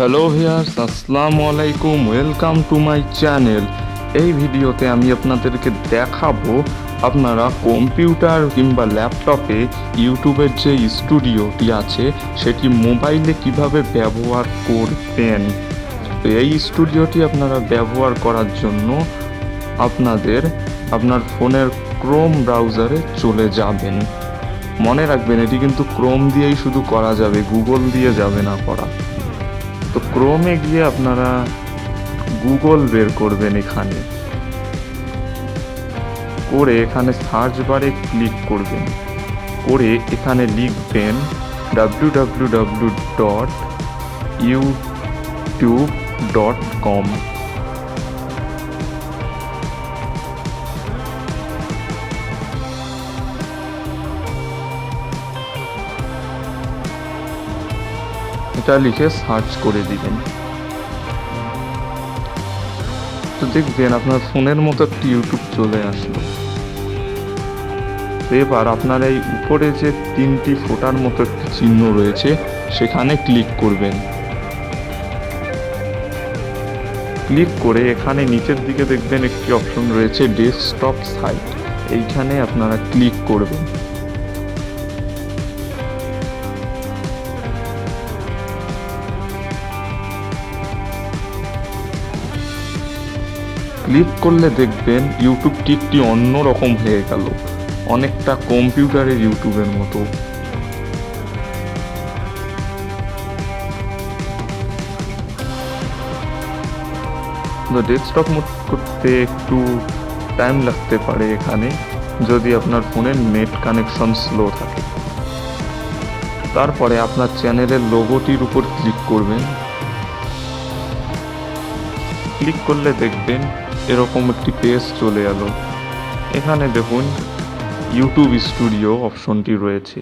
Hello viewers, আসসালামু আলাইকুম, welcome to my channel. এই ভিডিওতে আমি আপনাদেরকে দেখাবো আপনারা কম্পিউটার কিংবা ল্যাপটপে ইউটিউবের যে স্টুডিওটি আছে সেটি মোবাইলে কিভাবে ব্যবহার করবেন। তো এই স্টুডিওটি আপনারা ব্যবহার করার জন্য আপনার ফোনের ক্রোম ব্রাউজারে চলে যাবেন। মনে রাখবেন, এটি কিন্তু ক্রোম দিয়েই শুধু করা যাবে, গুগল দিয়ে যাবে না করা। তো ক্রোমে গিয়ে আপনারা গুগল বের করবেন, এখানে সার্চ বারে ক্লিক করবেন, করে এখানে লিখবেন www.youtube.com। এটা লিখে সার্চ করে দিবেন। তো দেখবেন আপনার ফোনের মতো একটি ইউটিউব চলে আসলো। এবার আপনার এই উপরে যে তিনটি ফোঁটার মতো একটি চিহ্ন রয়েছে সেখানে ক্লিক করবেন। ক্লিক করে এখানে নিচের দিকে দেখবেন একটি অপশন রয়েছে ডেস্কটপ সাইট, এইখানে আপনারা ক্লিক করবেন। ক্লিক করলে দেখবেন ইউটিউবটি একটি অন্যরকম হয়ে গেল, অনেকটা কম্পিউটারের ইউটিউবের মতো। ডেস্কটপ মোড করতে একটু টাইম লাগতে পারে এখানে, যদি আপনার ফোনের নেট কানেকশন স্লো থাকে। তারপরে আপনার চ্যানেলের লোগোটির উপর ক্লিক করবেন। ক্লিক করলে দেখবেন এরকম একটি পেজ চলে এলো। এখানে দেখুন ইউটিউব স্টুডিও অপশনটি রয়েছে।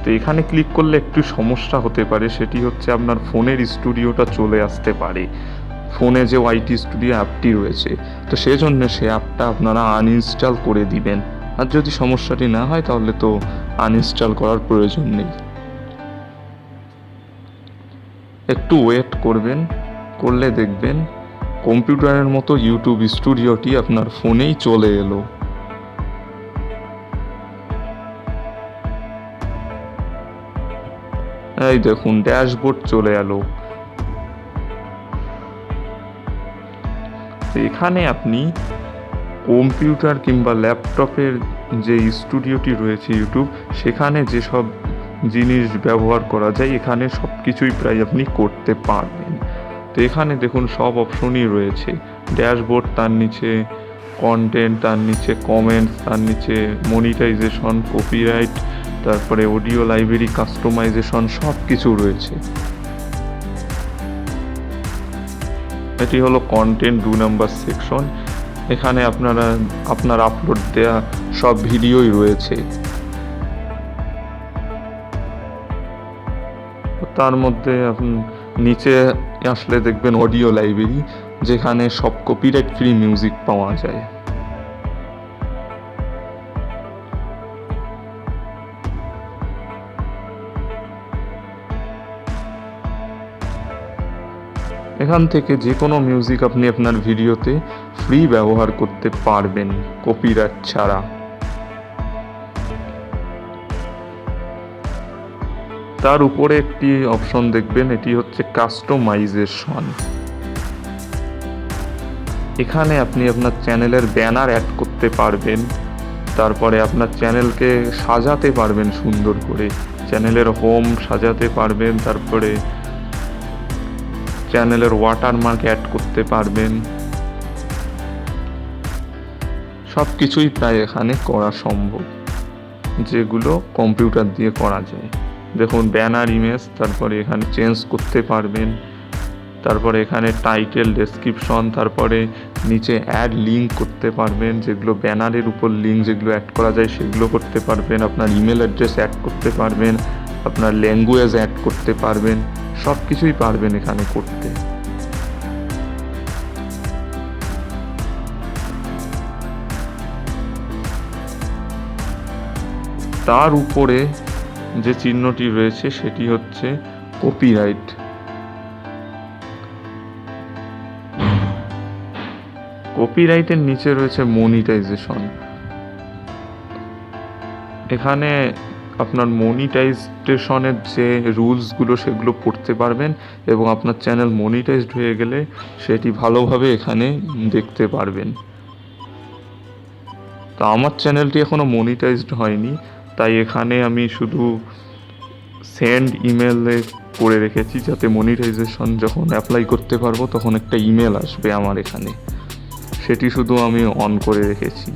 তো এখানে ক্লিক করলে একটু সমস্যা হতে পারে, সেটি হচ্ছে আপনার ফোনের স্টুডিওটা চলে আসতে পারে, ফোনে যে ওয়াইটি স্টুডিও অ্যাপটি রয়েছে। তো সেই জন্য সে অ্যাপটা আপনারা আনইনস্টল করে দিবেন। আর যদি সমস্যাটি না হয় তাহলে তো আনইনস্টল করার প্রয়োজন নেই। একটু ওয়েট করবেন, করলে দেখবেন কম্পিউটারের মতো ইউটিউব স্টুডিওটি আপনার ফোনেই চলে এলো। এই দেখুন ড্যাশবোর্ড চলে এলো। এখানে আপনি কম্পিউটার কিংবা ল্যাপটপের যে স্টুডিওটি রয়েছে ইউটিউব, সেখানে যেসব জিনিস ব্যবহার করা যায় এখানে সব কিছুই প্রায় আপনি করতে পারবেন। তো এখানে দেখুন সব অপশনই রয়েছে, ড্যাশবোর্ড, তার নিচে কন্টেন্ট, তার নিচে কমেন্টস, তার নিচে মনিটাইজেশন, কপিরাইট, তারপরে অডিও লাইব্রেরি কাস্টমাইজেশন, সব কিছু রয়েছে। এটি হলো কন্টেন্ট 2 নম্বর সেকশন। এখানে আপনার আপলোড দেয়া সব ভিডিওই রয়েছে। তার মধ্যে নিচে আসলে দেখবেন অডিও লাইব্রেরি, যেখানে সব কপিরাইট ফ্রি মিউজিক পাওয়া যায়। এখান থেকে যে কোনো মিউজিক আপনি আপনার ভিডিওতে ফ্রি ব্যবহার করতে পারবেন কপিরাইট ছাড়া। তার উপরে একটি অপশন দেখবেন, এটি হচ্ছে কাস্টমাইজেশন। এখানে আপনি আপনার চ্যানেলের ব্যানার অ্যাড করতে পারবেন, তারপরে আপনার চ্যানেলকে সাজাতে পারবেন সুন্দর করে, চ্যানেলের হোম সাজাতে পারবেন, তারপরে চ্যানেলের ওয়াটারমার্ক অ্যাড করতে পারবেন। সব কিছুই প্রায় এখানে করা সম্ভব, যেগুলো কম্পিউটার দিয়ে করা যায়। দেখুন ব্যানার ইমেজ, তারপরে এখানে চেঞ্জ করতে পারবেন, তারপরে এখানে টাইটেল, ডেসক্রিপশন, তারপরে নিচে অ্যাড লিঙ্ক করতে পারবেন, যেগুলো ব্যানারের উপর লিঙ্ক যেগুলো অ্যাড করা যায় সেগুলো করতে পারবেন। আপনার ইমেল অ্যাড্রেস অ্যাড করতে পারবেন, আপনার ল্যাঙ্গুয়েজ অ্যাড করতে পারবেন, সব কিছুই পারবেন এখানে করতে। তার উপরে যে চিহ্নটি রয়েছে সেটি হচ্ছে কপিরাইট, কপিরাইটের নিচে রয়েছে মনিটাইজেশন। এখানে আপনার মনিটাইজেশনের যে রুলসগুলো সেগুলো পড়তে পারবেন এবং আপনার চ্যানেল মনিটাইজড হয়ে গেলে সেটি ভালোভাবে এখানে দেখতে পারবেন। তো আমার চ্যানেলটি এখনও মনিটাইজড হয়নি, তাই এখানে আমি শুধু সেন্ড ইমেলে করে রেখেছি, যাতে মনিটাইজেশন যখন অ্যাপ্লাই করতে পারবো তখন একটা ইমেল আসবে আমার এখানে, সেটি শুধু আমি অন করে রেখেছি।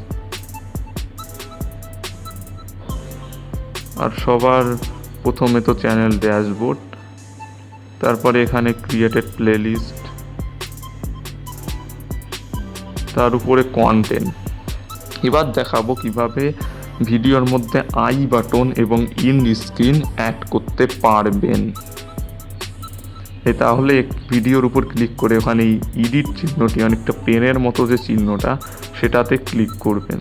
আর সবার প্রথমে তো চ্যানেল ড্যাশবোর্ড, তারপরে এখানে ক্রিয়েটেড প্লেলিস্ট, তার উপরে কন্টেন্ট। এবার দেখাবো কিভাবে ভিডিওর মধ্যে আই বাটন এবং ইন স্ক্রিন অ্যাড করতে পারবেন। তাহলে ভিডিওর উপর ক্লিক করে ওখানে এডিট চিহ্নটি, অনেকটা পেনের মতো যে চিহ্নটা, সেটাতে ক্লিক করবেন।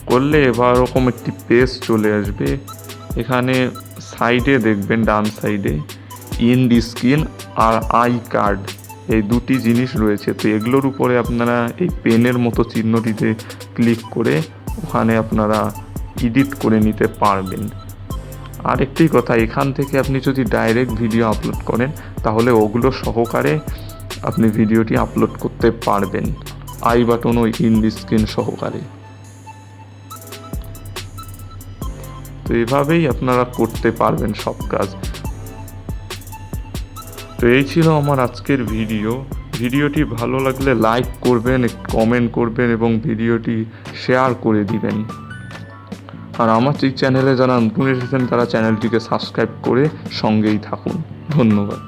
করলে এবার এরকম একটি পেজ চলে আসবে। এখানে সাইডে দেখবেন, ডান সাইডে ইন স্ক্রিন আর আই কার্ড, এই দুটি জিনিস রয়েছে। তো এগুলোর উপরে আপনারা এই পেনের মতো চিহ্নটিতে ক্লিক করে ওখানে আপনারা এডিট করে নিতে পারবেন। আরেকটি কথা, এখান থেকে আপনি যদি ডাইরেক্ট ভিডিও আপলোড করেন তাহলে ওগুলো সহকারে আপনি ভিডিওটি আপলোড করতে পারবেন, আই বাটন ও ইন স্ক্রিন সহকারে। তো এভাবেই আপনারা করতে পারবেন সব কাজ। তো এই ছিল আমার আজকের ভিডিও। ভিডিওটি ভালো লাগলে লাইক করবেন, কমেন্ট করবেন এবং ভিডিওটি শেয়ার করে দিবেন। আর আমার এই চ্যানেলে যারা নতুন এসেছেন তারা চ্যানেলটিকে সাবস্ক্রাইব করে সঙ্গেই থাকুন। ধন্যবাদ।